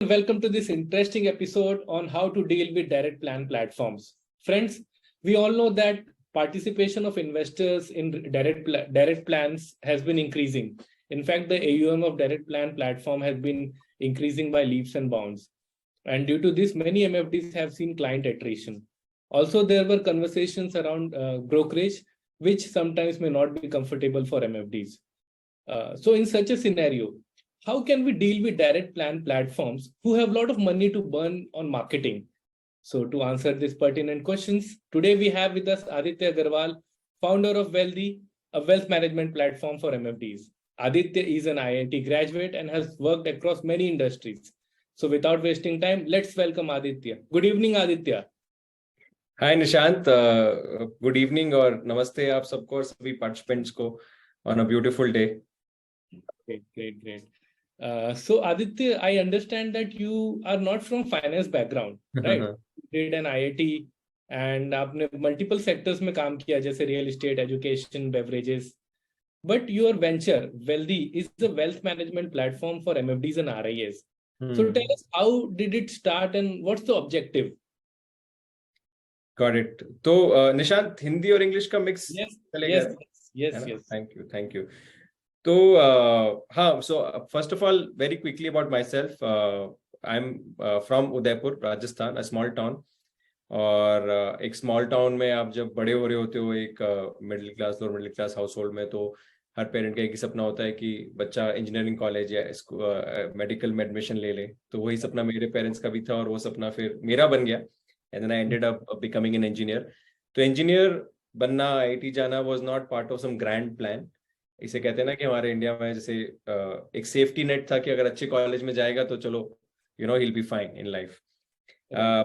Welcome to this interesting episode on how to deal with direct plan platforms. Friends, we all know that participation of investors in direct plans has been increasing. In fact, the AUM of direct plan platform has been increasing by leaps and bounds. And due to this, many MFDs have seen client attrition. Also, there were conversations around brokerage, which sometimes may not be comfortable for MFDs. So in such a scenario, how can we deal with direct plan platforms who have a lot of money to burn on marketing? So to answer these pertinent questions, today we have with us Aditya Agarwal, founder of Wealthy, a wealth management platform for MFDs. Aditya is an IIT graduate and has worked across many industries. So without wasting time, let's welcome Aditya. Good evening, Aditya. Hi Nishant, good evening or namaste आप सबको और सभी participants को on a beautiful day. Great. So Aditya, I understand that you are not from finance background, right? You did an IIT and आपने multiple sectors में काम किया जैसे real estate, education, beverages. But your venture, Wealthy, is the wealth management platform for MFDs and RIAs. So tell us, how did it start and what's the objective? Got it. तो निशांत हिंदी और English का mix चलेगा? Yes. Thank you. So हाँ, so first of all, very quickly about myself, I'm from Udaipur, Rajasthan, a small town. और एक small town में आप जब बड़े हो रहे होते हो एक middle class lower middle class house hold में, तो हर पेरेंट का एक ही सपना होता है कि बच्चा इंजीनियरिंग कॉलेज या मेडिकल में एडमिशन ले ले. तो वही सपना मेरे पेरेंट्स का भी था और वो सपना फिर मेरा बन गया. And then I ended up becoming an engineer. तो इंजीनियर बनना, आईआईटी जाना was not part of some grand plan. इसे कहते हैं ना कि हमारे इंडिया में जैसे एक सेफ्टी नेट था कि अगर अच्छे कॉलेज में जाएगा तो चलो he'll be fine in life.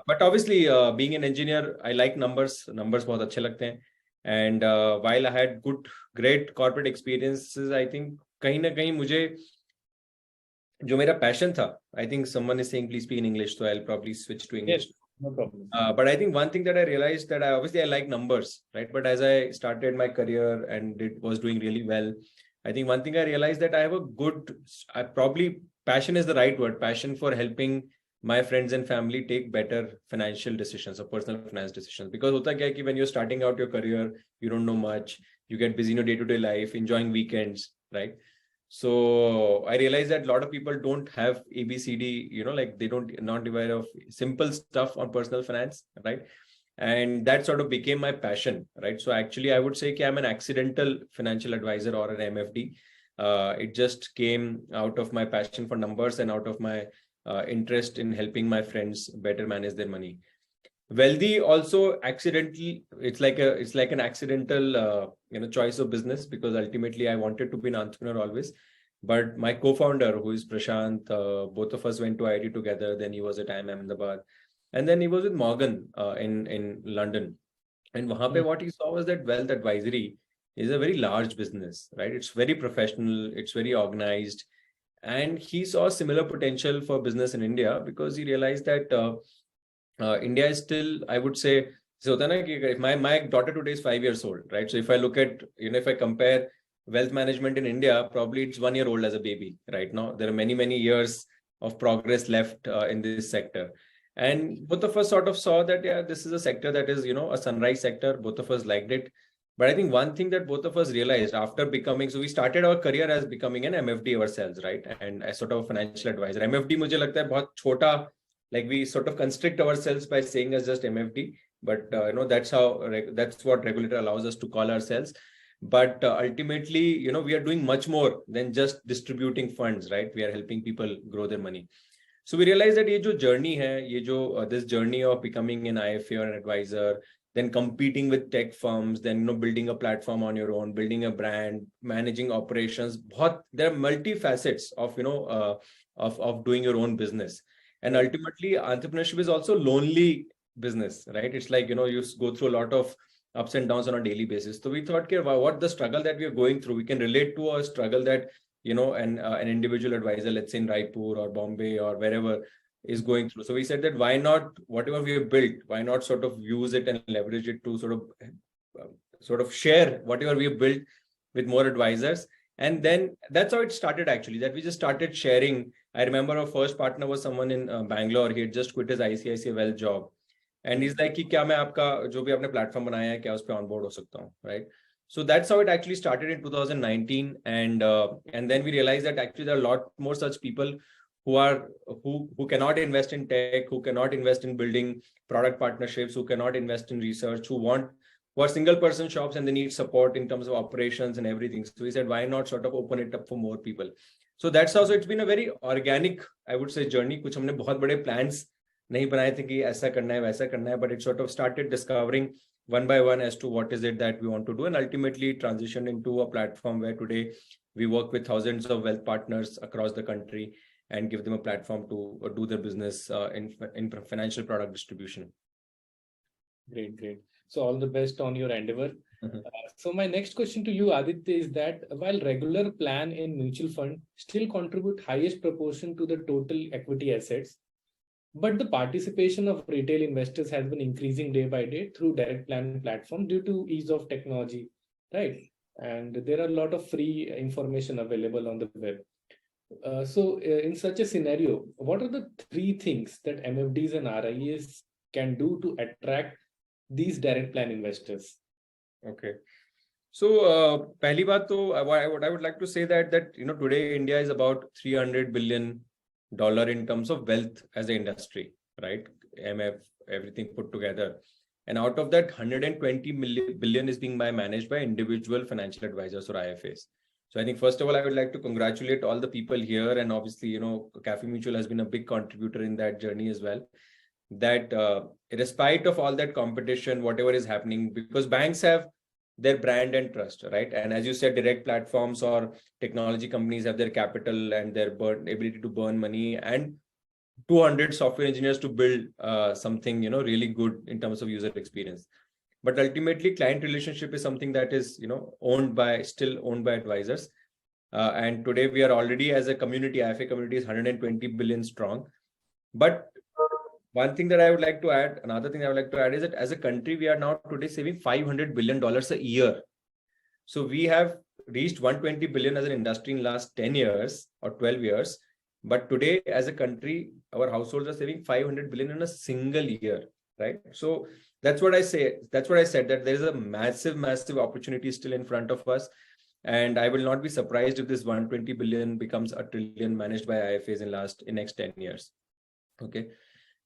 But obviously being an engineer, I like numbers बहुत अच्छे लगते हैं. And while I had great corporate experiences, I think कहीं ना कहीं मुझे जो मेरा passion था, I think someone is saying please speak in English, so I'll probably switch to English. Yes, no problem. But I think one thing that I realized that I like numbers, right? But as I started my career and was doing really well, I think one thing I realized that I have passion is the right word, passion for helping my friends and family take better financial decisions or personal finance decisions. Because hota kya hai ki when you're starting out your career, you don't know much, you get busy in your day-to-day life, enjoying weekends, right? So I realized that a lot of people don't have ABCD, like they not aware of simple stuff on personal finance, right? And that sort of became my passion, right? So actually I would say that I'm an accidental financial advisor or an MFD. It just came out of my passion for numbers and out of my interest in helping my friends better manage their money. Wealthy also accidentally, it's like an accidental choice of business, because ultimately I wanted to be an entrepreneur always. But my co-founder, who is Prashant, both of us went to IIT together. Then he was at IIM Ahmedabad, and then he was with Morgan in London. And wahan pe what he saw was that wealth advisory is a very large business, right? It's very professional, it's very organized, and he saw similar potential for business in India, because he realized that India is still, I would say, so my daughter today is 5 years old, right? So if I look at, if I compare wealth management in India, probably it's 1 year old as a baby right now. There are many years of progress left in this sector. And both of us sort of saw that, this is a sector that is, a sunrise sector. Both of us liked it. But I think one thing that both of us realized after so we started our career as becoming an MFD ourselves, right? And as sort of a financial advisor. MFD mujhe lagta hai bahut chota, like we sort of constrict ourselves by saying as just MFD, but that's what regulator allows us to call ourselves. But ultimately, we are doing much more than just distributing funds, right? We are helping people grow their money. So we realized that this journey of becoming an IFA or an advisor, then competing with tech firms, then building a platform on your own, building a brand, managing operations, there are multifacets of doing your own business. And ultimately, entrepreneurship is also lonely business, right? It's like, you go through a lot of ups and downs on a daily basis. So we thought, what the struggle that we are going through, we can relate to a struggle that, an individual advisor, let's say in Raipur or Bombay or wherever, is going through. So we said that why not, whatever we have built, why not sort of use it and leverage it to sort of share whatever we have built with more advisors. And then that's how it started actually, that we just started sharing I remember our first partner was someone in Bangalore. He had just quit his ICICI Wealth job. And he's like, कि क्या मैं आपका जो भी आपने platform बनाया है क्या उस पे onboard हो सकता हूँ, right? So that's how it actually started in 2019, and then we realized that actually there are a lot more such people who cannot invest in tech, who cannot invest in building product partnerships, who cannot invest in research, who are single person shops and they need support in terms of operations and everything. So we said, why not sort of open it up for more people? So that's how. So it's been a very organic, I would say, journey. कुछ हमने बहुत बड़े plans नहीं बनाए थे कि ऐसा करना है वैसा करना है, but it sort of started discovering one by one as to what is it that we want to do, and ultimately transitioned into a platform where today we work with thousands of wealth partners across the country and give them a platform to do their business in financial product distribution. Great. So all the best on your endeavor. So my next question to you, Aditya, is that while regular plan in mutual fund still contribute highest proportion to the total equity assets, but the participation of retail investors has been increasing day by day through direct plan platform due to ease of technology, right? And there are a lot of free information available on the web. So in such a scenario, what are the three things that MFDs and RIAs can do to attract these direct plan investors? Okay. So पहली बात तो what I would like to say that today India is about $300 billion in terms of wealth as an industry, right? MF, everything put together. And out of that, 120 billion is being managed by individual financial advisors or IFAs. So I think first of all, I would like to congratulate all the people here. And obviously, Cafemutual has been a big contributor in that journey as well. That despite of all that competition, whatever is happening, because banks have their brand and trust, right? And as you said, direct platforms or technology companies have their capital and their ability to burn money, and 200 software engineers to build something, really good in terms of user experience. But ultimately, client relationship is something that is, still owned by advisors. And today we are already, as a community, IFA community is 120 billion strong. But one thing that I would like to add, another thing I would like to add is that as a country, we are now today saving $500 billion a year. So we have reached 120 billion as an industry in last 10 years or 12 years. But today, as a country, our households are saving 500 billion in a single year, right? So that's what I say. That's what I said, that there is a massive opportunity still in front of us. And I will not be surprised if this 120 billion becomes a trillion managed by IFAs in next 10 years. Okay.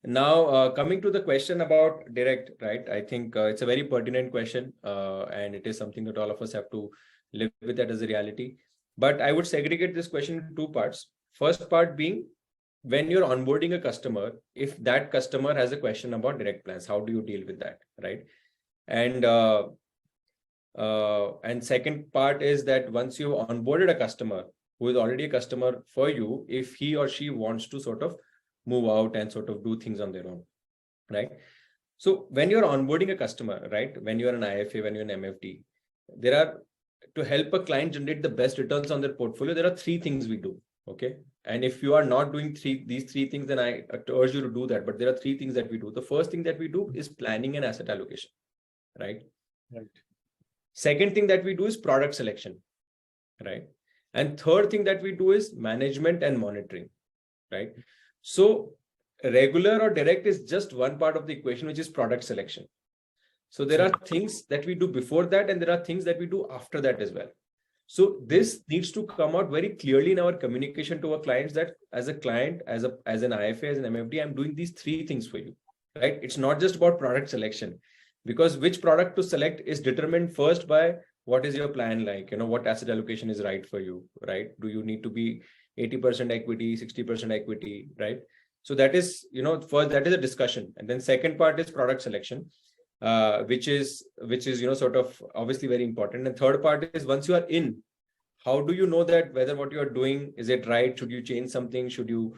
Now, coming to the question about direct, right? I think it's a very pertinent question, and it is something that all of us have to live with that as a reality. But I would segregate this question into two parts. First part being, when you're onboarding a customer, if that customer has a question about direct plans, how do you deal with that, right? And second part is that once you've onboarded a customer who is already a customer for you, if he or she wants to sort of move out and sort of do things on their own, right? So when you're onboarding a customer, right, when you're an IFA, when you're an MFD, to help a client generate the best returns on their portfolio, there are three things we do, okay? And if you are not doing these three things, then I urge you to do that. But there are three things that we do. The first thing that we do is planning and asset allocation, right? Right. Second thing that we do is product selection, right? And third thing that we do is management and monitoring, right? So regular or direct is just one part of the equation, which is product selection. So there are things that we do before that, and there are things that we do after that as well. So this needs to come out very clearly in our communication to our clients, that as a client, as an IFA, as an MFD, I'm doing these three things for you, right? It's not just about product selection, because which product to select is determined first by what is your plan like, what asset allocation is right for you, right? Do you need to be 80% equity, 60% equity, right? So that is, first, that is a discussion. And then second part is product selection, which is, sort of obviously very important. And third part is, once you are in, how do you know that whether what you are doing, is it right? Should you change something? Should you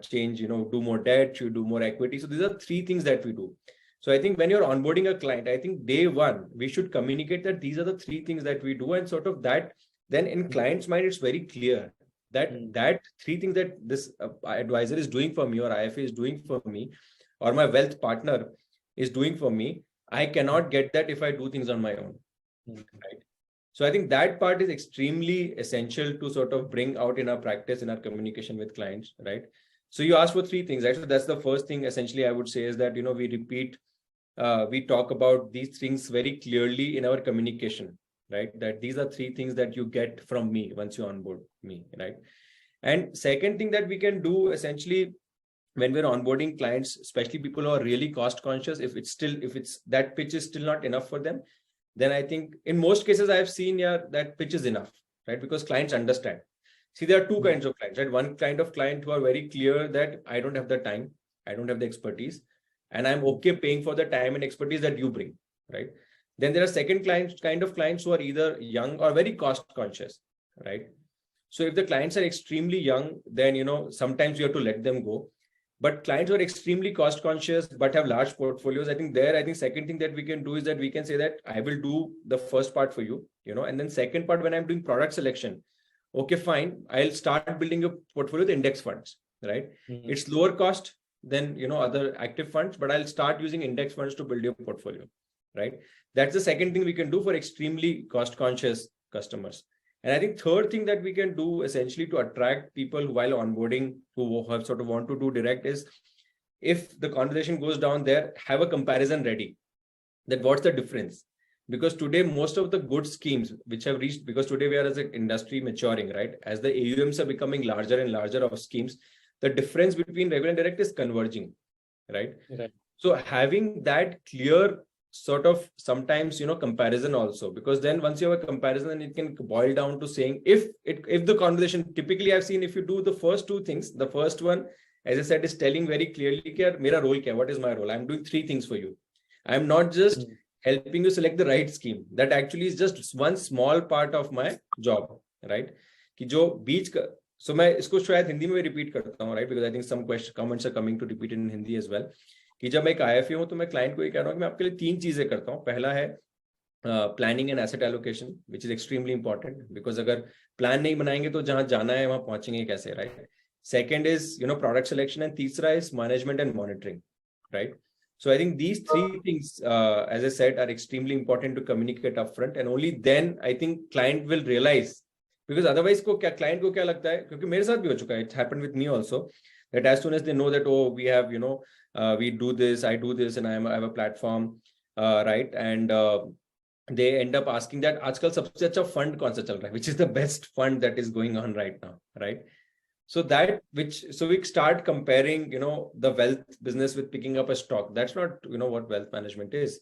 change, do more debt? Should you do more equity? So these are three things that we do. So I think when you're onboarding a client, I think day one, we should communicate that these are the three things that we do. And sort of that, then in client's mind, it's very clear that three things that this advisor is doing for me, or IFA is doing for me, or my wealth partner is doing for me, I cannot get that if I do things on my own, right? So I think that part is extremely essential to sort of bring out in our practice, in our communication with clients, right? So you asked for three things, right? So that's the first thing essentially I would say is that, we talk about these things very clearly in our communication, right? That these are three things that you get from me once you onboard me, right? And second thing that we can do essentially when we're onboarding clients, especially people who are really cost conscious, if it's that pitch is still not enough for them, then I think in most cases I've seen, yeah, that pitch is enough, right? Because clients understand. See, there are two kinds of clients, right? One kind of client who are very clear that I don't have the time, I don't have the expertise, and I'm okay paying for the time and expertise that you bring, right? Then there are second kind of clients who are either young or very cost conscious, right? So if the clients are extremely young, then, sometimes you have to let them go. But clients who are extremely cost conscious but have large portfolios, I think second thing that we can do is that we can say that I will do the first part for you, and then second part, when I'm doing product selection, okay, fine, I'll start building a portfolio with index funds, right? It's lower cost than, other active funds, but I'll start using index funds to build your portfolio, right? That's the second thing we can do for extremely cost conscious customers. And I think third thing that we can do essentially to attract people while onboarding who have sort of want to do direct is, if the conversation goes down there, have a comparison ready. That what's the difference? Because today, most of the good schemes which have reached, because today we are as an industry maturing, right? As the AUMs are becoming larger and larger of schemes, the difference between regular and direct is converging, right? So having that clear sort of sometimes, comparison also, because then once you have a comparison, then it can boil down to saying, if the conversation, typically I've seen, if you do the first two things, the first one, as I said, is telling very clearly, mera role kya, what is my role? I'm doing three things for you. I'm not just helping you select the right scheme. That actually is just one small part of my job, right? Ki jo beech ka, so मैं इसको शायद हिंदी में repeat करता हूँ, right? Because I think some comments are coming to repeat in Hindi as well. कि जब मैं एक IFA हूं तो मैं क्लाइंट को ये कह रहा हूं कि मैं आपके लिए तीन चीजें करता हूं. पहला है planning and asset allocation, which is extremely important, because अगर प्लान नहीं बनाएंगे तो जहां जाना है वहां पहुंचेंगे कैसे, right? Second is product selection, and तीसरा is management and monitoring, right? So I think these three things, as I said, are extremely important to communicate upfront, and only then I think client will realize, because otherwise client को क्या लगता है, क्योंकि मेरे साथ भी हो चुका है, it happened with me also, that as soon as they know that, oh, we have, we do this, I do this, and I have a platform, right? And they end up asking that आजकल सबसे अच्छा fund कौन सा चल रहा है, which is the best fund that is going on right now, right? So we start comparing, the wealth business with picking up a stock. That's not, what wealth management is.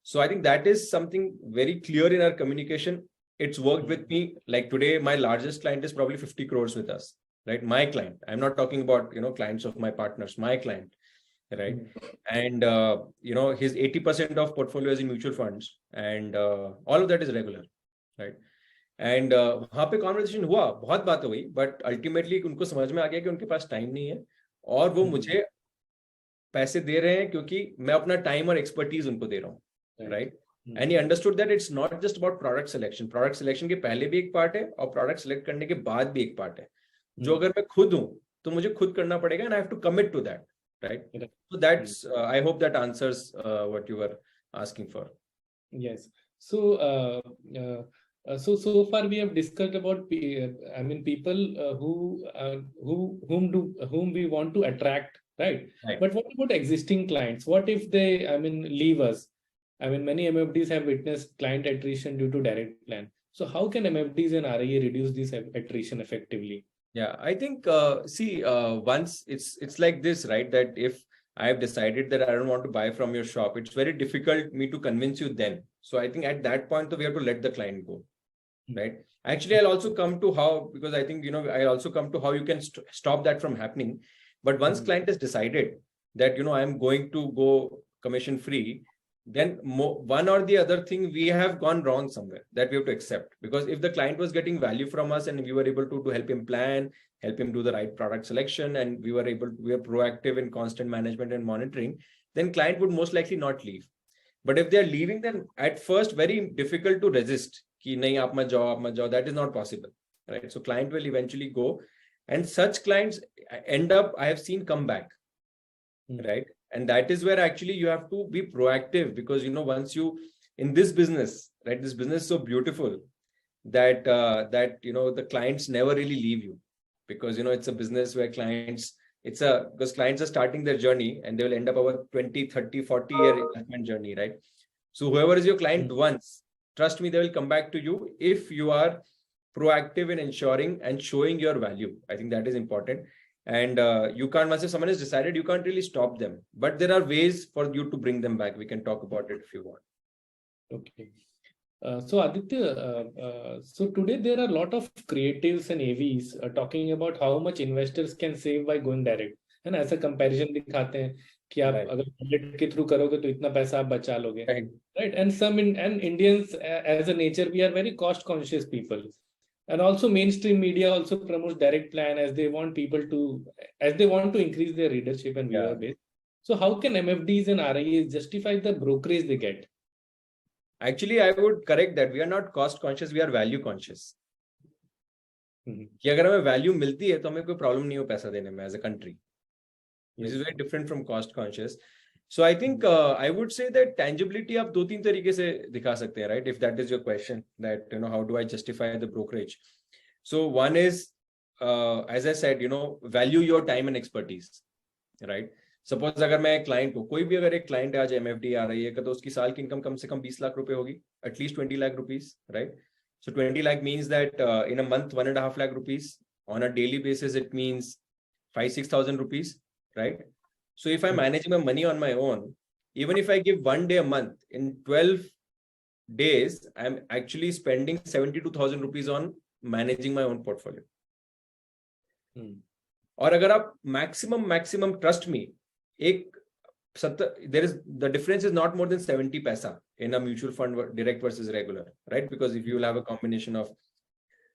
So I think that is something very clear in our communication. It's worked with me. Like today, my largest client is probably 50 crores with us, right? My client. I'm not talking about, clients of my partners, my client, right? And, his 80% of portfolio is in mutual funds, and all of that is regular, right? And वहां पे conversation हुआ, बहुत बात हुई, but ultimately उनको समझ में आ गया कि उनके पास टाइम नहीं है, और वो मुझे पैसे दे रहे हैं क्योंकि मैं अपना टाइम और एक्सपर्टीज उनको दे रहा हूँ, right? And he understood that it's not just about product selection के पहले भी एक पार्ट है और प्रोडक्ट सिलेक्ट करने के बाद भी एक पार्ट है, जो अगर मैं खुद हूँ तो मुझे खुद करना पड़ेगा, and I have to commit to that, right? So that's, I hope that answers what you were asking for. Yes. So far we have discussed about, people whom we want to attract, right? But what about existing clients? What if they, leave us? Many MFDs have witnessed client attrition due to direct plan. So how can MFDs and RIA reduce this attrition effectively? Yeah, I think, once it's like this, right? That if I have decided that I don't want to buy from your shop, it's very difficult me to convince you then. So I think at that point, we have to let the client go, right? Actually, I'll also come to how, because I think, I'll also come to how you can stop that from happening. But once client has decided that, I'm going to go commission free, then one or the other thing, we have gone wrong somewhere, that we have to accept. Because if the client was getting value from us and we were able to help him plan, help him do the right product selection, and we are proactive in constant management and monitoring, then client would most likely not leave. But if they are leaving, then at first very difficult to resist. Ki nahi, aap mat jao. That is not possible, right? So client will eventually go, and such clients end up, I have seen, come back, right? And that is where actually you have to be proactive, because once you in this business, right? This business is so beautiful that the clients never really leave you, because it's a business where because clients are starting their journey and they will end up over 20, 30, 40-year investment journey, right? So whoever is your client once, trust me, they will come back to you if you are proactive in ensuring and showing your value. I think that is important. And you can't, once if someone has decided, you can't really stop them. But there are ways for you to bring them back. We can talk about it if you want. Okay. So Aditya, so today there are a lot of creatives and AVs talking about how much investors can save by going direct. And as a comparison दिखाते हैं कि आप अगर 100 के through करोगे तो इतना पैसा आप बचा लोगे, right? And Indians as a nature, we are very cost conscious people. And also mainstream media also promotes direct plan as they want to increase their readership and viewer base. So how can MFDs and RIAs justify the brokerage they get? Actually, I would correct that. We are not cost conscious, we are value conscious. कि अगर हमें value मिलती है तो हमें कोई problem नहीं हो पैसा देने में as a country. This is very different from cost conscious. So I think I would say that tangibility आप 2-3 तरीके से दिखा सकते हैं, right? If that is your question, that how do I justify the brokerage? So one is, as I said, value your time and expertise, right? Suppose अगर मैं client हूँ, कोई भी अगर एक क्लाइंट आज MFD आ रही है तो उसकी साल की इनकम कम से कम 20 लाख रुपए होगी, at least 20 lakh rupees, right? So 20 lakh means that in a month 1.5 lakh rupees, on a daily basis it means 5,000-6,000 rupees, right? So if I'm managing my money on my own, even if I give 1 day a month, in 12 days I'm actually spending 72,000 rupees on managing my own portfolio. और अगर आप maximum trust me, the difference is not more than 70 paisa in a mutual fund direct versus regular, right? Because if you will have a combination of,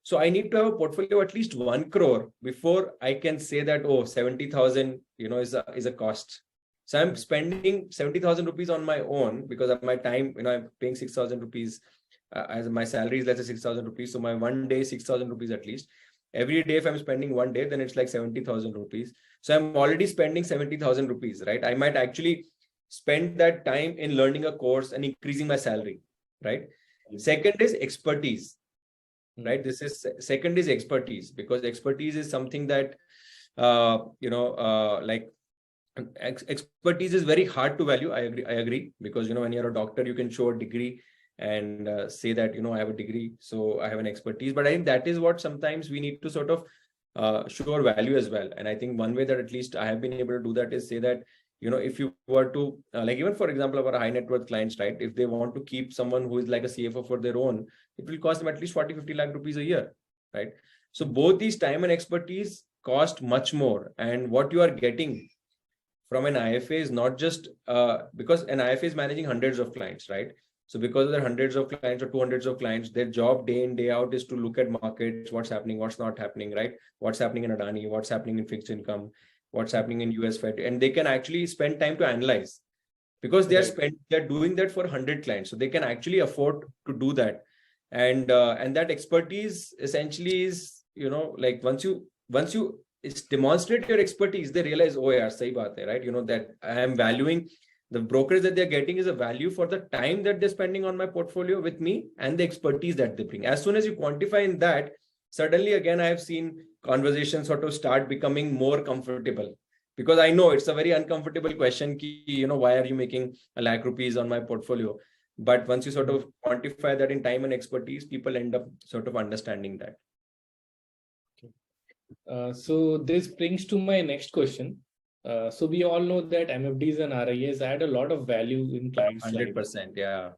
so I need to have a portfolio at least 1 crore before I can say that 70,000 is a cost. So I'm spending 70,000 rupees on my own because of my time. I'm paying 6,000 rupees as my salary is, let's say 6,000 rupees. So my 1 day 6,000 rupees at least. Every day, if I'm spending 1 day, then it's like 70,000 rupees. So I'm already spending 70,000 rupees, right? I might actually spend that time in learning a course and increasing my salary, right? Second is expertise, right? Second is expertise, because expertise is something that, expertise is very hard to value. I agree, because, when you're a doctor, you can show a degree and say that, I have a degree, so I have an expertise. But I think that is what sometimes we need to sort of show our value as well. And I think one way that at least I have been able to do that is say that, if you were to, even for example, our high net worth clients, right? If they want to keep someone who is like a CFO for their own, it will cost them at least 40-50 lakh rupees a year, right? So both these time and expertise cost much more. And what you are getting from an IFA is not just because an IFA is managing hundreds of clients, right? So because there are hundreds of clients or 200s of clients, their job day in, day out is to look at markets, what's happening, what's not happening, right? What's happening in Adani, what's happening in fixed income, what's happening in US Fed. And they can actually spend time to analyze, because they're doing that for 100 clients. So they can actually afford to do that. And that expertise essentially is, once you demonstrate your expertise, they realize, oh yeah, sahi baat hai, right? That I am valuing the brokerage that they're getting is a value for the time that they're spending on my portfolio with me and the expertise that they bring. As soon as you quantify in that, suddenly again, I have seen conversations sort of start becoming more comfortable, because I know it's a very uncomfortable question. Why are you making 1 lakh rupees on my portfolio? But once you sort of quantify that in time and expertise, people end up sort of understanding that. Okay. So this brings to my next question. So we all know that MFDs and RIAs add a lot of value in clients' 100%, lives. yeah.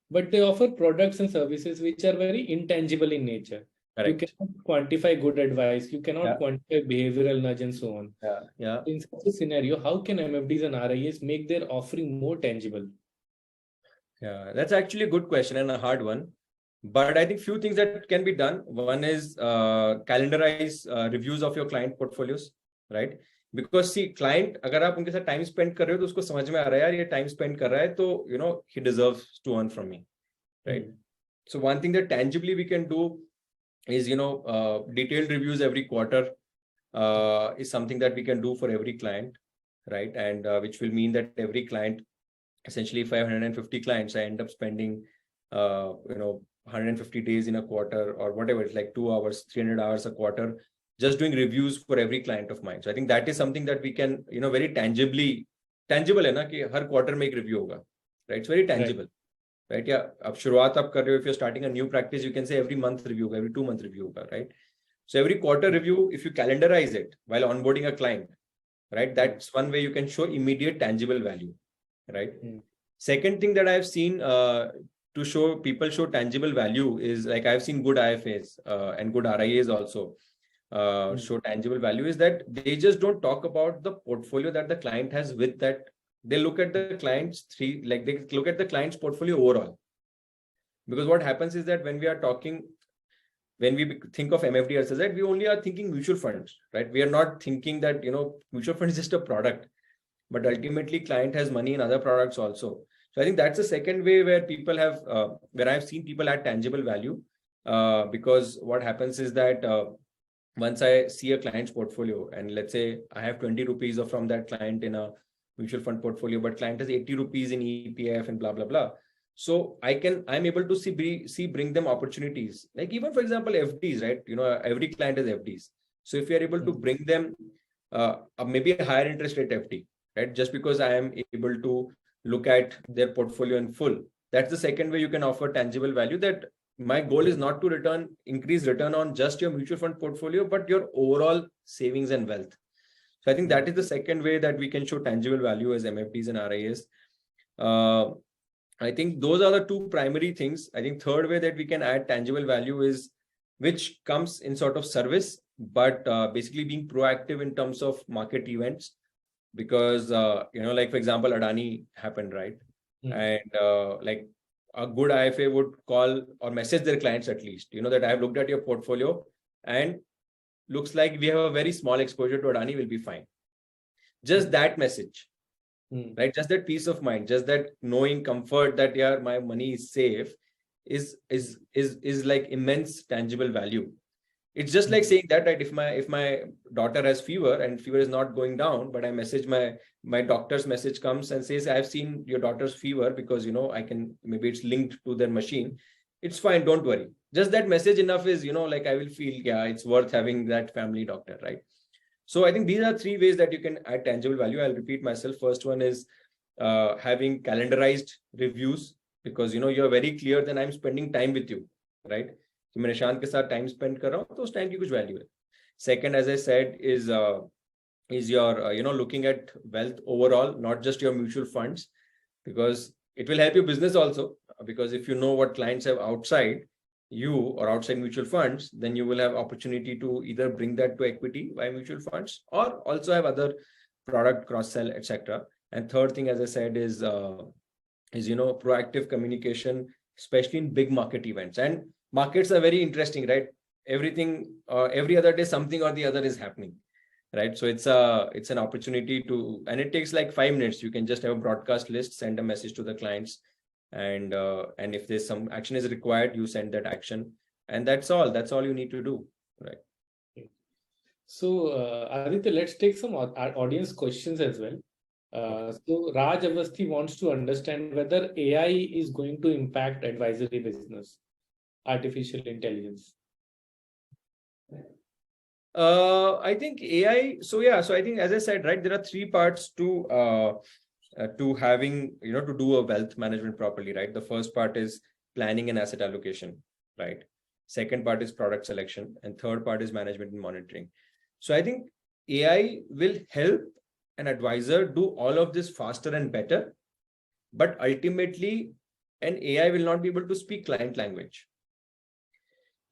But they offer products and services which are very intangible in nature. Correct. You cannot quantify good advice. You cannot quantify behavioral nudge and so on. Yeah. In such a scenario, how can MFDs and RIAs make their offering more tangible? Yeah, that's actually a good question and a hard one. But I think few things that can be done. One is calendarize reviews of your client portfolios, right? Because see, client, अगर आप उनके साथ time spend कर रहे हो तो उसको समझ में आ रहा है यार ये time spend कर रहा है तो he deserves to earn from me, right? So one thing that tangibly we can do is detailed reviews every quarter is something that we can do for every client, right? And which will mean that every client, essentially if I have 150 clients, I end up spending 150 days in a quarter or whatever, it's like 2 hours, 300 hours a quarter, just doing reviews for every client of mine. So I think that is something that we can, very tangible hai na ki har quarter mein ek review hoga, right? It's very tangible, right? Yeah. Ab shuruaat aap kar rahe ho, if you're starting a new practice, you can say every month review hoga, every 2 month review hoga, right? So every quarter review, if you calendarize it while onboarding a client, right? That's one way you can show immediate tangible value, right? Second thing that I've seen to show people show tangible value is like I've seen good IFAs and good RIAs also show tangible value is that they just don't talk about the portfolio that the client has with that. They look at the client's they look at the client's portfolio overall. Because what happens is that when we think of MFD as that, we only are thinking mutual funds, right? We are not thinking that, mutual fund is just a product, but ultimately client has money in other products also. So I think that's the second way where people have, where I've seen people add tangible value, because what happens is that once I see a client's portfolio and let's say I have 20 rupees from that client in a mutual fund portfolio, but client has 80 rupees in EPF and blah, blah, blah. So I'm able to bring them opportunities. Like even for example, FDs, right? Every client has FDs. So if you are able to bring them maybe a higher interest rate FD, right? Just because I am able to look at their portfolio in full. That's the second way you can offer tangible value, that my goal is not to increase return on just your mutual fund portfolio, but your overall savings and wealth. So I think that is the second way that we can show tangible value as MFDs and RIAs. I think those are the two primary things. I think third way that we can add tangible value is, which comes in sort of service, but basically being proactive in terms of market events. Because, like for example, Adani happened, right? And like a good IFA would call or message their clients at least, that I have looked at your portfolio and looks like we have a very small exposure to Adani, will be fine. Just that message, right? Just that peace of mind, just that knowing comfort that yeah, my money is safe is like immense tangible value. It's just like saying that, right? If my daughter has fever and fever is not going down, but I message my doctor's message comes and says, I've seen your daughter's fever because, maybe it's linked to their machine. It's fine. Don't worry. Just that message enough is, like I will feel, yeah, it's worth having that family doctor, right? So I think these are three ways that you can add tangible value. I'll repeat myself. First one is having calendarized reviews, because, you're very clear that I'm spending time with you, right? कि मैं निशांत के साथ time spend कर रहा हूँ तो उस time की कुछ वैल्यू है. Second, as I said, is your looking at wealth overall, not just your mutual funds, because it will help your business also. Because if you know what clients have outside you or outside mutual funds, then you will have opportunity to either bring that to equity by mutual funds or also have other product cross sell, etc. And third thing, as I said, is proactive communication, especially in big market events. And markets are very interesting, right? Everything, every other day, something or the other is happening, right? So it's an opportunity to, and it takes like 5 minutes. You can just have a broadcast list, send a message to the clients, and if there's some action is required, you send that action, and that's all you need to do, right? So Aditya, let's take some audience questions as well. So Raj Avasthi wants to understand whether AI is going to impact advisory business. Artificial intelligence. I think AI. So I think, as I said, right, there are 3 parts to having, to do a wealth management properly, right? The first part is planning and asset allocation, right? Second part is product selection, and third part is management and monitoring. So I think AI will help an advisor do all of this faster and better, but ultimately an AI will not be able to speak client language.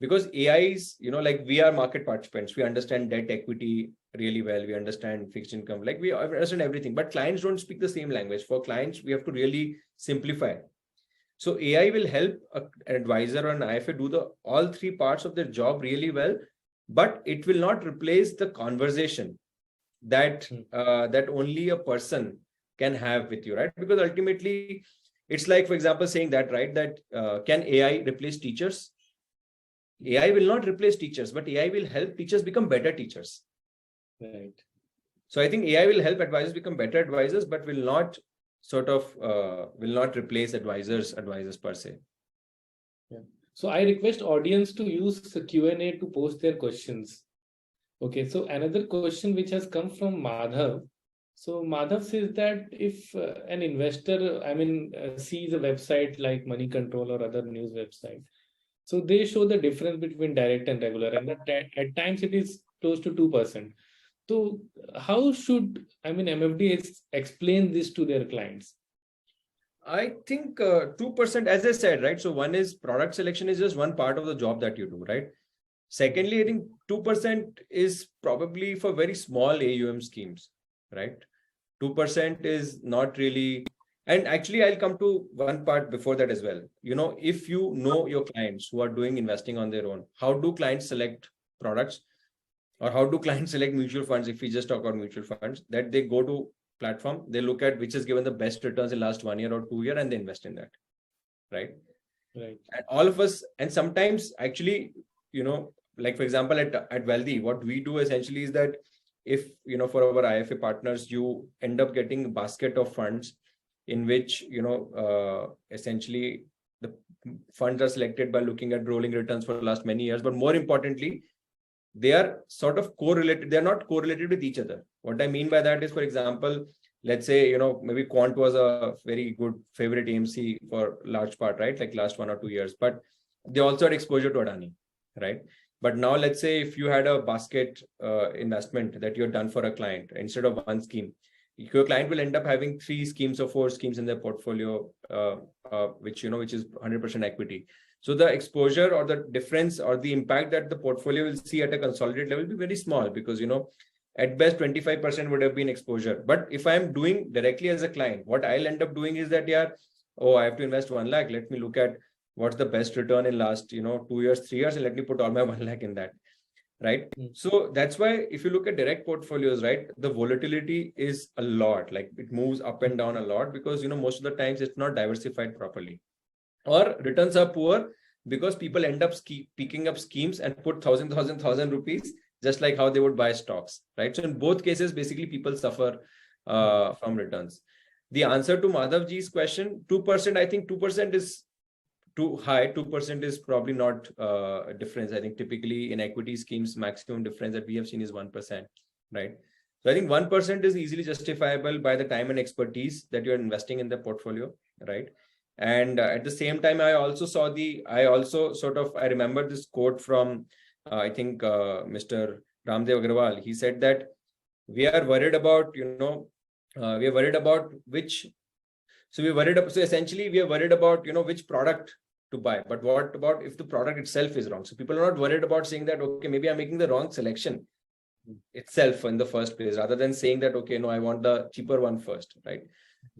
Because AIs, like we are market participants, we understand debt equity really well. We understand fixed income, like we understand everything, but clients don't speak the same language. For clients, we have to really simplify. So AI will help an advisor or an IFA do all 3 parts of their job really well, but it will not replace the conversation that that only a person can have with you, right? Because ultimately, it's like, for example, saying that, right, that can AI replace teachers? AI will not replace teachers, but AI will help teachers become better teachers. Right. So I think AI will help advisors become better advisors, but will not replace advisors per se. Yeah. So I request audience to use the Q&A to post their questions. Okay, so another question which has come from Madhav. So Madhav says that if an investor, sees a website like Money Control or other news website, so they show the difference between direct and regular, and at times it is close to 2%. So how should MFD explain this to their clients? I think 2%, as I said, right? So one is product selection is just one part of the job that you do, right? Secondly, I think 2% is probably for very small AUM schemes, right? 2% is not really, and actually I'll come to one part before that as well. If you know your clients who are doing investing on their own, how do clients select products, or how do clients select mutual funds? If we just talk about mutual funds, that they go to platform, they look at which has given the best returns in last 1 year or 2 year, and they invest in that, right? Right. And all of us, and sometimes actually, like for example at Wealthy, what we do essentially is that if for our IFA partners, you end up getting a basket of funds in which essentially the funds are selected by looking at rolling returns for the last many years, but more importantly, they are sort of correlated. They're not correlated with each other. What I mean by that is, for example, let's say, maybe Quant was a very good favorite AMC for large part, right? Like last 1 or 2 years, but they also had exposure to Adani, right? But now let's say if you had a basket investment that you're done for a client instead of one scheme, your client will end up having 3 schemes or 4 schemes in their portfolio, which is 100% equity. So the exposure or the difference or the impact that the portfolio will see at a consolidated level will be very small, because, at best 25% would have been exposure. But if I'm doing directly as a client, what I'll end up doing is that, I have to invest 1 lakh. Let me look at what's the best return in last, 2 years, 3 years, and let me put all my 1 lakh in that. Right. So that's why if you look at direct portfolios, right, the volatility is a lot, like it moves up and down a lot, because, most of the times it's not diversified properly, or returns are poor because people end up picking up schemes and put 1,000 rupees, just like how they would buy stocks, right? So in both cases, basically people suffer from returns. The answer to Madhavji's question, 2%, I think 2% is too high. 2% is probably not a difference. I think typically in equity schemes, maximum difference that we have seen is 1%, right? So I think 1% is easily justifiable by the time and expertise that you're investing in the portfolio, right? And at the same time, I remember this quote from, I think, Mr. Ramdev Agarwal. He said that we are worried about, so essentially we are worried about, which product to buy. But what about if the product itself is wrong? So people are not worried about saying that, okay, maybe I'm making the wrong selection itself in the first place, rather than saying that, okay, no, I want the cheaper one first, right?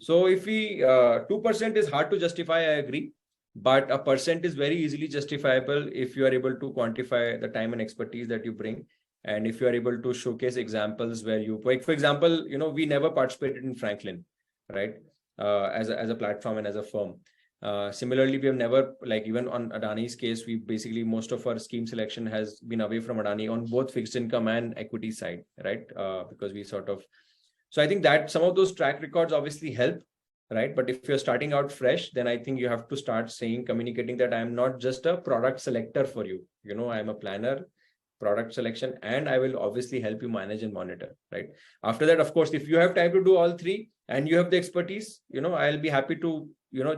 So if 2% is hard to justify, I agree, but a percent is very easily justifiable if you are able to quantify the time and expertise that you bring, and if you are able to showcase examples where you, like for example, we never participated in Franklin, right, as a platform and as a firm. Similarly, we have never, like even on Adani's case, we basically, most of our scheme selection has been away from Adani on both fixed income and equity side, right? Because we so I think that some of those track records obviously help, right? But if you're starting out fresh, then I think you have to start communicating that I'm not just a product selector for you. I'm a planner, product selection, and I will obviously help you manage and monitor, right? After that, of course, if you have time to do all 3 and you have the expertise, I'll be happy to,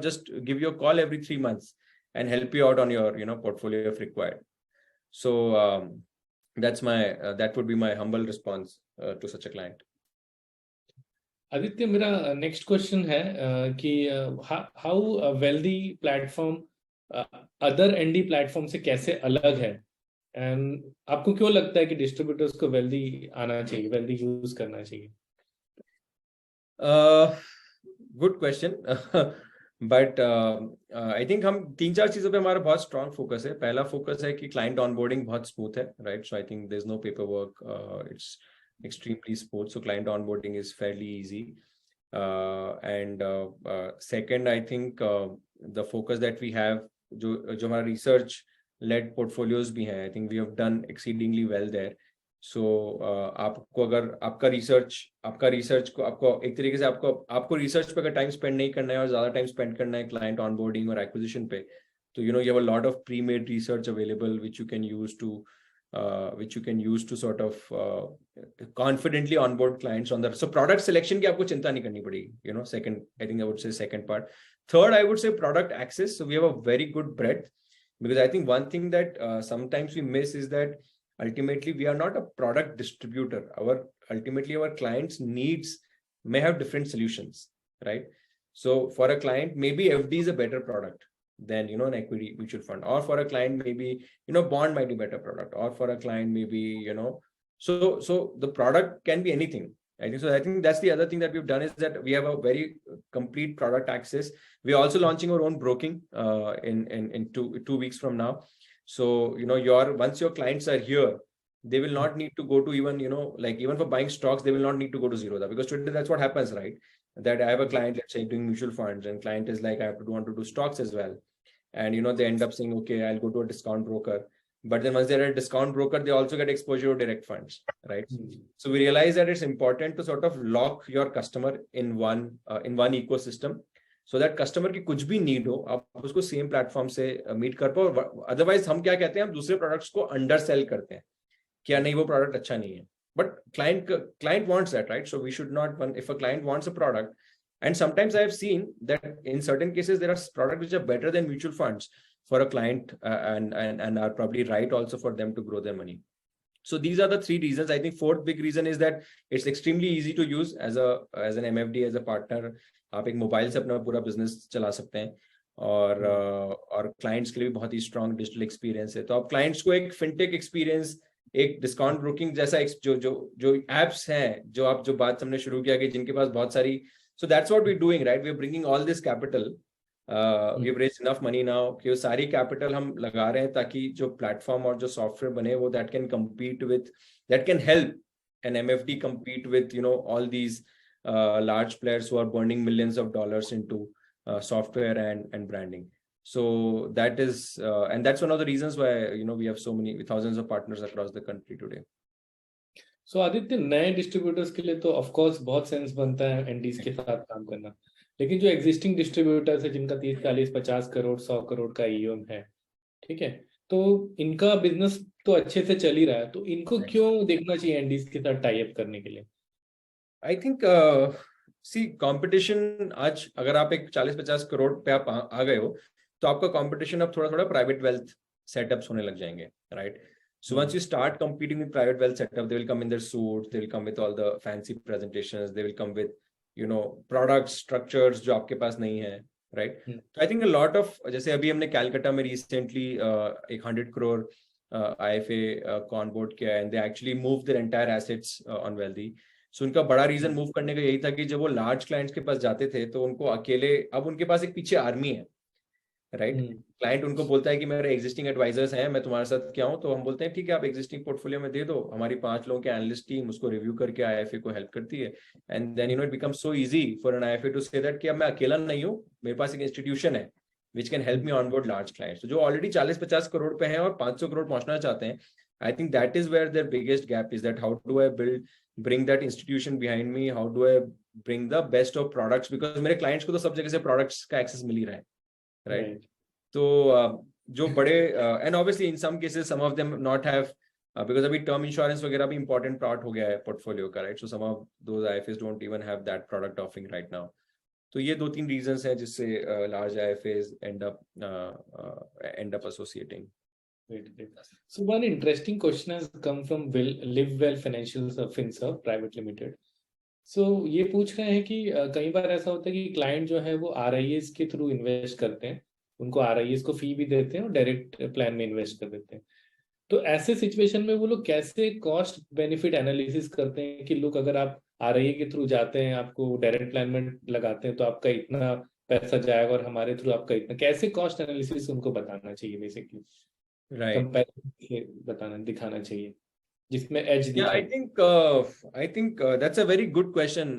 just give you a call every 3 months and help you out on your, portfolio if required. So that would be my humble response to such a client. Aditya, मेरा next question है कि how Wealthy platform other ND platform से कैसे अलग है, and आपको क्यों लगता है कि डिस्ट्रीब्यूटर्स को वेल्दी आना चाहिए, वेल्दी यूज करना चाहिए? Good question, but I think हम 3-4 चीजों पे हमारा बहुत स्ट्रॉन्ग फोकस है. पहला फोकस है कि क्लाइंट ऑनबोर्डिंग बहुत स्मूथ है, right? So I think there is no paperwork, it's extremely smooth, so client onboarding is fairly easy. And second, I think the focus that we have, जो हमारा research led portfolios भी हैं, I think we have done exceedingly well there. So आपको अगर आपका research को आपको एक तरीके से आपको research पे अगर time spend नहीं करना है और ज़्यादा time spend करना है client onboarding और acquisition पे, So, you have a lot of pre-made research available, which you can use to sort of confidently onboard clients on that. So product selection ki aapko chinta nahi karni padegi. Second, I think I would say second part. Third, I would say product access. So we have a very good breadth, because I think one thing that sometimes we miss is that ultimately we are not a product distributor. Ultimately our clients' needs may have different solutions, right? So for a client, maybe FD is a better product than an equity mutual fund, or for a client maybe bond might be better product, or for a client maybe so the product can be anything. I think that's the other thing that we've done, is that we have a very complete product access. We're also launching our own broking in 2 weeks from now. So once your clients are here, they will not need to go to even even for buying stocks, they will not need to go to Zerodha, because today that's what happens, right? That I have a client, let's say, doing mutual funds, and client is like, I want to do stocks as well. And they end up saying, okay, I'll go to a discount broker. But then once they're at a discount broker, they also get exposure to direct funds, right? So we realize that it's important to sort of lock your customer in one ecosystem, so that customer की कुछ भी need हो, आप उसको same platform से meet कर पाओ. Otherwise हम क्या कहते हैं, हम दूसरे products को undersell करते हैं, क्या नहीं वो product अच्छा नहीं है. But client wants that, right? So we should not, if a client wants a product, and sometimes I have seen that in certain cases there are products which are better than mutual funds for a client, and are probably right also for them to grow their money. So these are the 3 reasons. I think fourth big reason is that it's extremely easy to use as an MFD, as a partner. आप एक mobile से अपना पूरा business चला सकते हैं, और clients के लिए भी बहुत ही स्ट्रॉन्ग डिजिटल एक्सपीरियंस है. तो आप क्लाइंट्स को एक फिनटेक एक्सपीरियंस, एक डिस्काउंट ब्रोकिंग जैसा जो एप्स हैं, जो बात हमने शुरू किया कि जिनके पास बहुत सारी, so that's what we're doing, right? We're bringing all this capital, we've raised enough money now कि वो सारी capital हम लगा रहे हैं ताकि जो platform और जो software बने वो that can help an MFD compete with all these large players who are burning millions of dollars into software and branding. So that is and that's one of the reasons why we have so many thousands of partners across the country today. So Aditya, नए distributors के लिए तो of course बहुत sense बनता है ND's के साथ काम करना, लेकिन जो एग्जिस्टिंग डिस्ट्रीब्यूटर्स है जिनका 30, 40, 50 करोड़ 100 करोड़ का ईओएम है, ठीक है, तो इनका बिजनेस तो अच्छे से चल ही रहा है, तो इनको क्यों देखना चाहिए एनडीज के साथ टाई अप करने के लिए? आई थिंक सी कंपटीशन, आज अगर आप एक 40-50 करोड़ पे आप आ गए हो, तो आपका कंपटीशन अब थोड़ा थोड़ा प्राइवेट वेल्थ सेटअप्स होने लग जाएंगे, right? So once you start competing with private wealth setup, they will come in their suits, they will come with all the fancy presentations, they will come with products, structures जो आपके पास नहीं है, right? So I think a lot of, जैसे अभी हमने कैलकाटा में recently एक 100 crore IFA को onboard किया, and they actually moved their entire assets on Wealthy. So उनका बड़ा रीजन मूव करने का यही था कि जब वो लार्ज क्लाइंट्स के पास जाते थे तो उनको अकेले, अब उनके पास एक पीछे आर्मी है, राइट? क्लाइंट उनको बोलता है कि मेरे एग्जिस्टिंग एडवाइजर्स हैं, मैं तुम्हारे साथ क्या हूं, तो हम बोलते हैं ठीक है, आप एग्जिस्टिंग पोर्टफोलियो में दे दो, हमारी 5 लोगों की एनालिस्ट टीम उसको रिव्यू करके आईएफए को हेल्प करती है, and then it becomes so easy for an IFA to say that कि अब मैं अकेला नहीं हूं, मेरे पास एक इंस्टीट्यूशन है which can help me onboard large clients. तो जो ऑलरेडी 40-50 करोड़ पे हैं और 500 करोड़ पहुंचना चाहते हैं, I think that is where their biggest gap is, that how do I bring that institution behind me, how do I bring the best of products, because मेरे clients को तो सब जगह से products का access मिल ही रहा है, right? तो जो बड़े and obviously in some cases some of them not have because अभी term insurance वगैरह भी important part हो गया है portfolio का, right? So some of those IFAs don't even have that product offering right now. तो ये 2-3 reasons हैं जिससे large IFAs end up associating. Great. So one interesting question has come from Live Well Financial FinServ Private Limited. So ये पूछ रहे हैं कि कई बार ऐसा होता है कि क्लाइंट जो है वो RIAs के थ्रू इन्वेस्ट करते हैं, उनको RIAs को फी भी देते हैं और डायरेक्ट प्लान में इन्वेस्ट कर देते हैं. तो ऐसे सिचुएशन में वो लोग कैसे कॉस्ट बेनिफिट एनालिसिस करते हैं कि लोग अगर आप RIA के थ्रू जाते हैं, आपको डायरेक्ट प्लान में लगाते हैं तो आपका इतना पैसा जाएगा और हमारे थ्रू आपका इतना, कैसे कॉस्ट एनालिसिस उनको बताना चाहिए बेसिकली, बताना दिखाना चाहिए जिसमें एज दिखे? I think that's a very good question.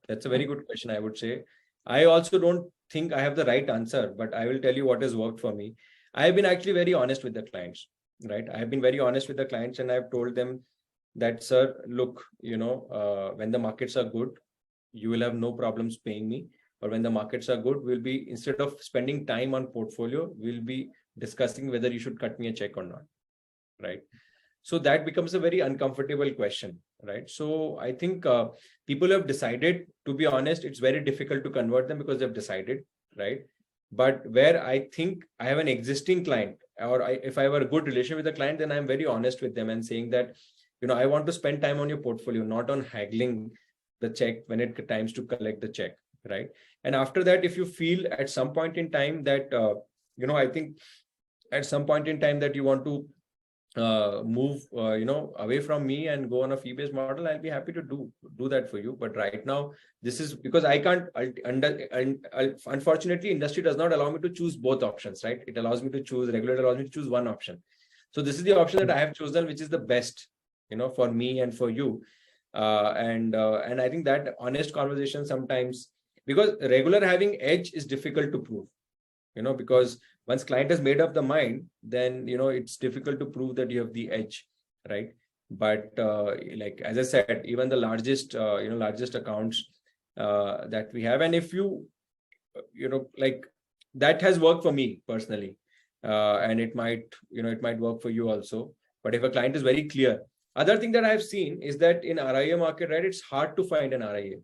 That's a very good question, I would say. I also don't think I have the right answer, but I will tell you what has worked for me. I have been actually very honest with the clients, right? I have been very honest with the clients, and I've told them that, sir, look, when the markets are good, you will have no problems paying me. or when the markets are good, we'll be, instead of spending time on portfolio, we'll be discussing whether you should cut me a check or not, right? So that becomes a very uncomfortable question, right? So I think people have decided, to be honest, it's very difficult to convert them because they've decided, right? But where I think I have an existing client, or if I have a good relation with the client, then I'm very honest with them and saying that, I want to spend time on your portfolio, not on haggling the check when it times to collect the check, right? And after that, if you feel at some point in time that, I think at some point in time that you want to move away from me and go on a fee-based model, I'll be happy to do that for you. But right now, this is because I can't, unfortunately, industry does not allow me to choose both options, right? It allows me to choose, regulator allows me to choose one option. So this is the option that I have chosen, which is the best, for me and for you. And I think that honest conversation sometimes, because regular having edge is difficult to prove, because once client has made up the mind, then, it's difficult to prove that you have the edge, right? But like, as I said, even the largest accounts that we have, and if you, like, that has worked for me personally, and it might work for you also. But if a client is very clear, other thing that I've seen is that in RIA market, right, it's hard to find an RIA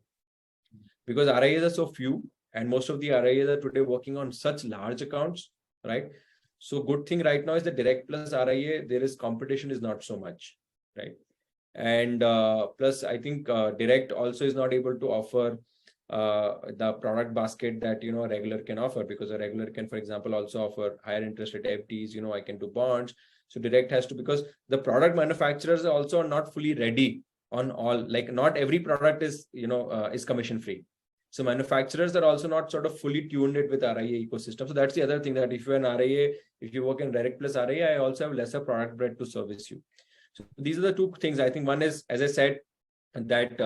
because RIAs are so few, and most of the RIAs are today working on such large accounts, right? So good thing right now is the direct plus RIA, there is competition is not so much, right? And plus, I think direct also is not able to offer the product basket that, a regular can offer, because a regular can, for example, also offer higher interest rate FDs, I can do bonds. So direct has to, because the product manufacturers are also not fully ready on all, like not every product is, is commission free. So manufacturers are also not sort of fully tuned it with RIA ecosystem. So that's the other thing, that if you're an RIA, if you work in direct plus RIA, I also have lesser product breadth to service you. So these are the two things. I think one is, as I said, that,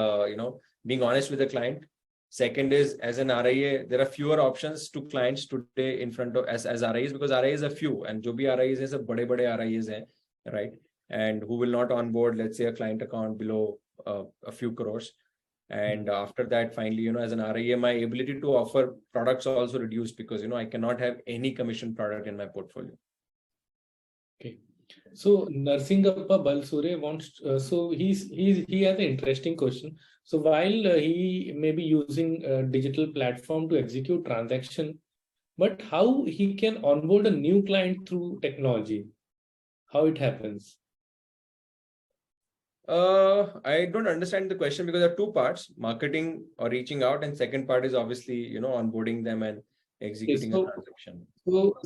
being honest with the client. Second is, as an RIA, there are fewer options to clients today in front of as RIAs, because RIAs are few, and jo bhi RIAs hai, sab bade RIAs hai, right? And who will not onboard, let's say, a client account below a few crores. And after that, finally, as an RIA, my ability to offer products are also reduced because, I cannot have any commission product in my portfolio. Okay. So Narsingappa Balsure wants, so he has an interesting question. So while he may be using a digital platform to execute transaction, but how he can onboard a new client through technology? How it happens? I don't understand the question, because there are two parts: marketing or reaching out, and second part is obviously, onboarding them and executing a transaction. So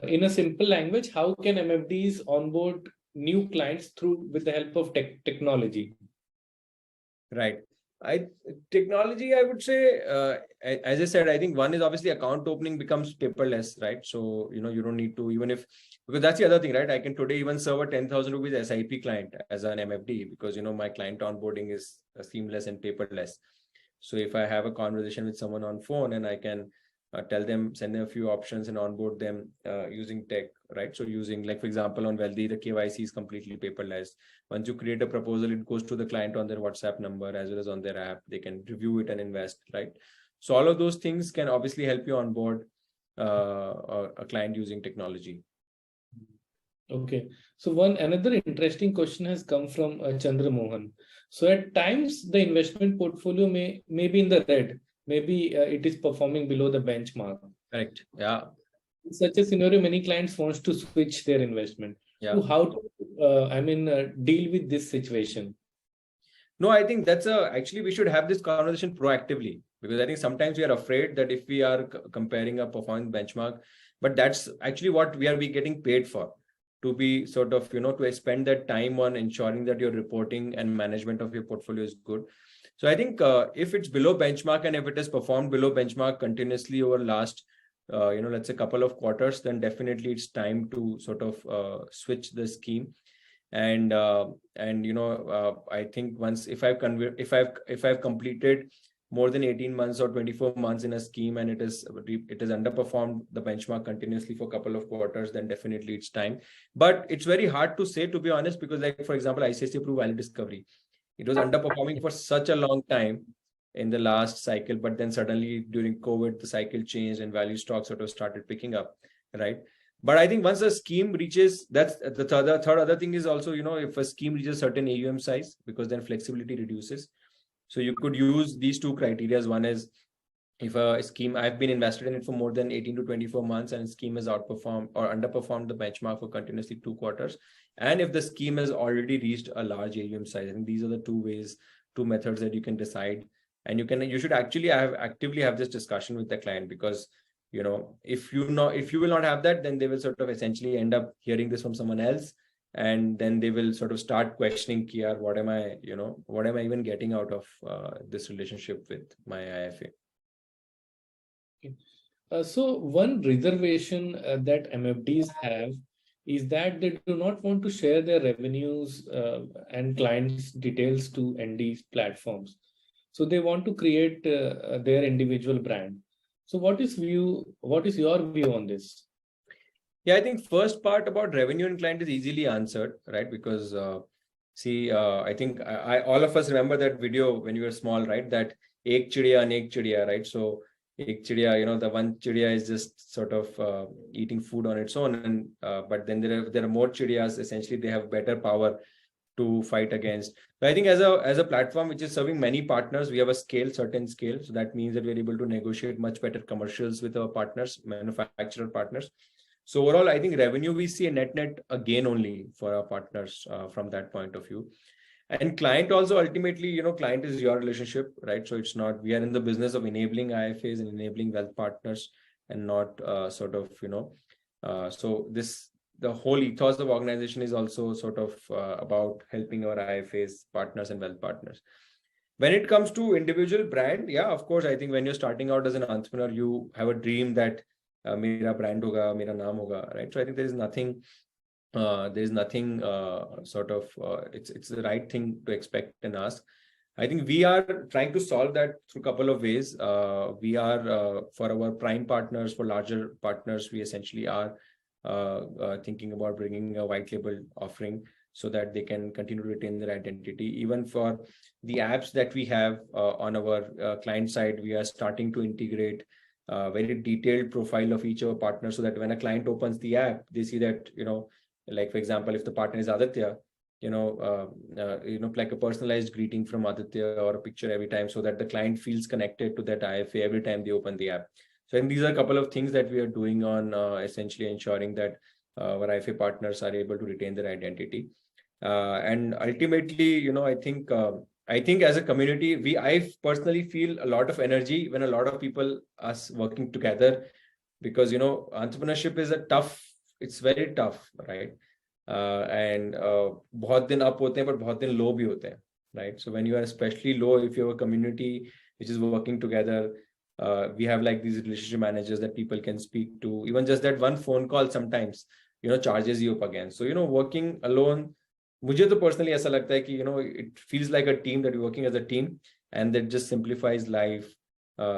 in a simple language, how can MFDs onboard new clients with the help of technology? Right. Technology, I would say, as I said, I think one is obviously account opening becomes paperless, right? So, you don't need to, because that's the other thing, right? I can today even serve a 10,000 rupees SIP client as an MFD, because, my client onboarding is seamless and paperless. So if I have a conversation with someone on phone, and I can tell them, send them a few options and onboard them using tech, right? So using, like, for example, on Wealthy, the KYC is completely paperless. Once you create a proposal, it goes to the client on their WhatsApp number as well as on their app. They can review it and invest, right? So all of those things can obviously help you onboard a client using technology. Okay. So another interesting question has come from Chandra Mohan. So at times the investment portfolio may be in the red. Maybe it is performing below the benchmark. Correct. Yeah. In such a scenario, many clients wants to switch their investment. Yeah. So how to, deal with this situation? No, I think that's actually we should have this conversation proactively, because I think sometimes we are afraid that if we are comparing a performance benchmark, but that's actually what we are getting paid for, to be sort of, to spend that time on ensuring that your reporting and management of your portfolio is good. So I think if it's below benchmark, and if it has performed below benchmark continuously over last, let's say couple of quarters, then definitely it's time to sort of switch the scheme. And I think once if I've completed more than 18 months or 24 months in a scheme, and it has underperformed the benchmark continuously for a couple of quarters, then definitely it's time. But it's very hard to say, to be honest, because, like, for example, ICICI Pru Value Discovery, it was underperforming for such a long time, in the last cycle, but then suddenly during COVID, the cycle changed and value stocks sort of started picking up, right? But I think once a scheme reaches, that's the third other thing is also, if a scheme reaches certain AUM size, because then flexibility reduces. So you could use these two criteria. One is, if a scheme, I've been invested in it for more than 18 to 24 months and scheme has outperformed or underperformed the benchmark for continuously 2 quarters. And if the scheme has already reached a large AUM size, I think these are the two methods that you can decide. And you should actually actively have this discussion with the client, because if you will not have that, then they will sort of essentially end up hearing this from someone else, and then they will sort of start questioning, Kiar, what am I even getting out of this relationship with my IFA? So one reservation that MFDs have is that they do not want to share their revenues and clients' details to ND platforms. So they want to create their individual brand. So what is your view on this? Yeah, I think first part about revenue and client is easily answered, right? Because I think all of us remember that video when you were small, right? That ek chidiya, anek chidiya, right? So ek chidiya, the one chidiya is just sort of eating food on its own, and but then there are more chidiyas. Essentially, they have better power to fight against. But I think as a platform which is serving many partners, we have a certain scale. So that means that we're able to negotiate much better commercials with our partners, manufacturer partners. So overall, I think revenue, we see a net a gain only for our partners from that point of view. And client also, ultimately, client is your relationship, right? So it's not, we are in the business of enabling IFAs and enabling wealth partners, and not so the whole ethos of organization is also sort of about helping our IFAs, partners, and wealth partners. When it comes to individual brand, yeah, of course, I think when you're starting out as an entrepreneur, you have a dream that mera brand hoga, mera naam hoga, right? So I think there's nothing it's the right thing to expect and ask. I think we are trying to solve that through a couple of ways. We are for our prime partners, for larger partners, we essentially are thinking about bringing a white label offering so that they can continue to retain their identity. Even for the apps that we have on our client side, we are starting to integrate very detailed profile of each of our partners, so that when a client opens the app, they see that, like for example, if the partner is Aditya, like a personalized greeting from Aditya or a picture every time, so that the client feels connected to that IFA every time they open the app. So I think these are a couple of things that we are doing on essentially ensuring that our IFA partners are able to retain their identity. And ultimately, I think as a community, I personally feel a lot of energy when a lot of people are working together, because, entrepreneurship is it's very tough, right? And बहुत दिन up होते हैं, but बहुत दिन low भी होते हैं, right? So when you are especially low, if you have a community which is working together, we have like these relationship managers that people can speak to. Even just that one phone call sometimes, charges you up again. So, working alone, मुझे तो personally ऐसा लगता है कि, it feels like a team, that you're working as a team, and that just simplifies life,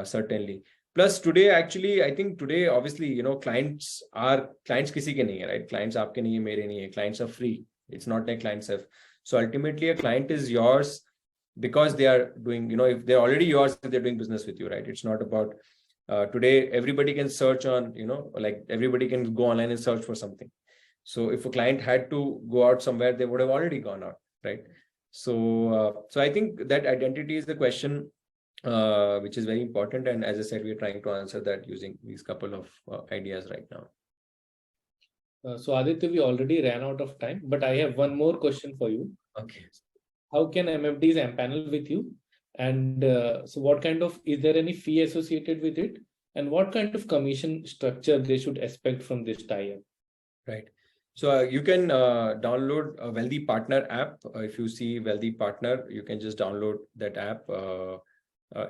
certainly. Plus today, actually, I think today, obviously, clients किसी के नहीं है, right? Clients आपके नहीं है, मेरे नहीं है. Clients are free. It's not like clients have. So ultimately, a client is yours because they are doing, if they're already yours, they're doing business with you, right? It's not about today, everybody can search on, like everybody can go online and search for something. So if a client had to go out somewhere, they would have already gone out, right? So I think that identity is the question, which is very important. And as I said, we're trying to answer that using these couple of ideas right now. So Aditya, we already ran out of time, but I have one more question for you. Okay. How can MFDs empanel with you? And so what is there any fee associated with it? And what kind of commission structure they should expect from this tie-up? Right. So you can download a Wealthy Partner app. If you see Wealthy Partner, you can just download that app.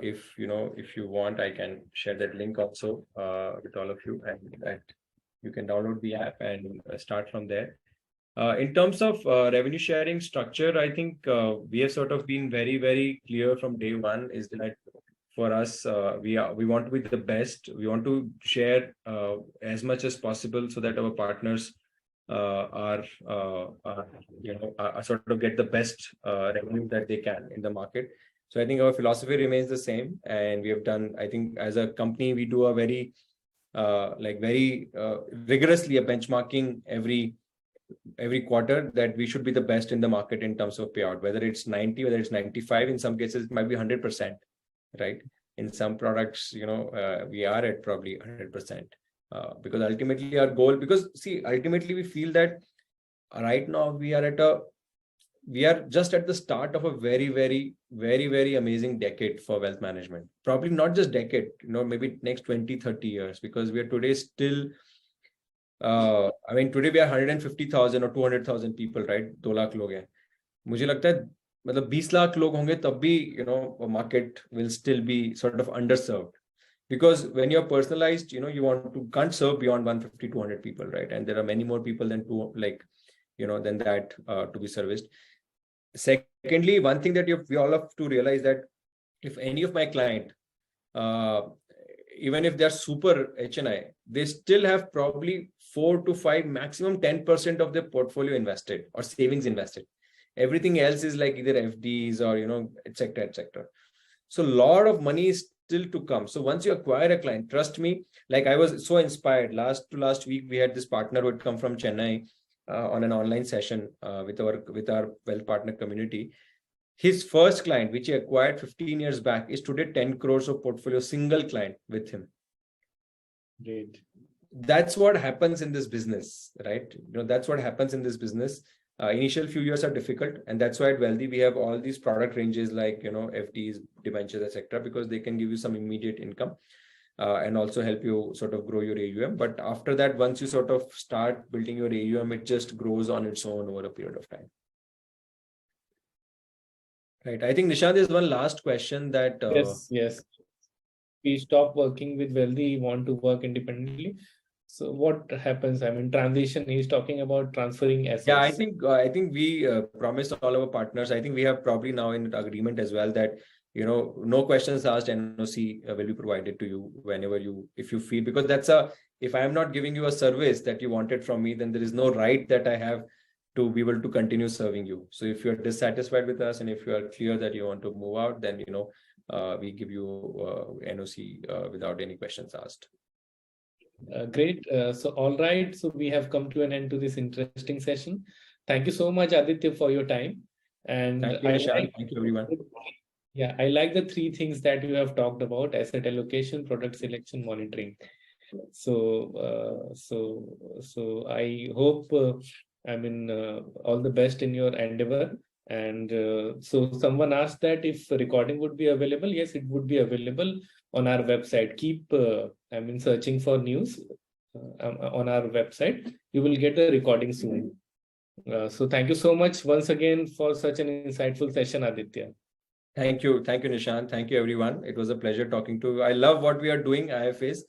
If you want, I can share that link also with all of you, and that you can download the app and start from there. In terms of revenue sharing structure, I think we have sort of been very, very clear from day one, is that for us, we want to be the best. We want to share as much as possible so that our partners are sort of get the best revenue that they can in the market. So I think our philosophy remains the same, and we have done, I think as a company, we do a very rigorously a benchmarking every quarter that we should be the best in the market in terms of payout, whether it's 90, whether it's 95, in some cases it might be 100%, right? In some products, we are at probably 100%, because ultimately our goal, because see, ultimately we feel that right now we are just at the start of a very, very, very, very amazing decade for wealth management. Probably not just decade, maybe next 20, 30 years, because we are today still, today we are 150,000 or 200,000 people, right? 2 lakh log hain. मुझे लगता है मतलब 20 lakh log होंगे तब भी market will still be sort of underserved, because when you're personalized, you can't serve beyond 150, 200 people, right? And there are many more people than than that to be serviced. Secondly, one thing that we all have to realize that if any of my client, even if they're super HNI, they still have probably 4 to 5, maximum 10% of their portfolio invested or savings invested. Everything else is like either FDs or, etc., etc. So a lot of money is still to come. So once you acquire a client, trust me, like I was so inspired. Last week, we had this partner who had come from Chennai on an online session with our wealth partner community. His first client, which he acquired 15 years back, is today 10 crores of portfolio, single client with him. Great. That's what happens in this business, right? That's what happens in this business. Initial few years are difficult, and that's why at Wealthy we have all these product ranges like FDs, debentures, etc., because they can give you some immediate income and also help you sort of grow your AUM. But after that, once you sort of start building your AUM, it just grows on its own over a period of time. Right. I think Nishant, there's one last question that yes. We stop working with Wealthy, want to work independently. So what happens? Transition. He's talking about transferring assets. Yeah, I think we promised all our partners. I think we have probably now in agreement as well that no questions asked NOC will be provided to you whenever if you feel, because if I am not giving you a service that you wanted from me, then there is no right that I have to be able to continue serving you. So if you're dissatisfied with us and if you are clear that you want to move out, then we give you NOC without any questions asked. Great. So all right. So we have come to an end to this interesting session. Thank you so much, Aditya, for your time. And thank you, Nishant. Thank you, everyone. Yeah, I like the 3 things that you have talked about: asset allocation, product selection, monitoring. So I hope all the best in your endeavor. And so someone asked that if recording would be available. Yes, it would be available on our website. Keep searching for news on our website. You will get a recording soon. So thank you so much once again for such an insightful session, Aditya. Thank you, Nishant. Thank you, everyone. It was a pleasure talking to you. I love what we are doing, IFAs.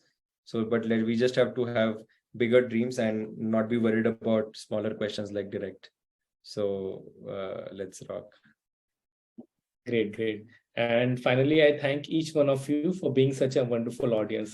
So, but we just have to have bigger dreams and not be worried about smaller questions like direct. So let's rock. Great. And finally, I thank each one of you for being such a wonderful audience.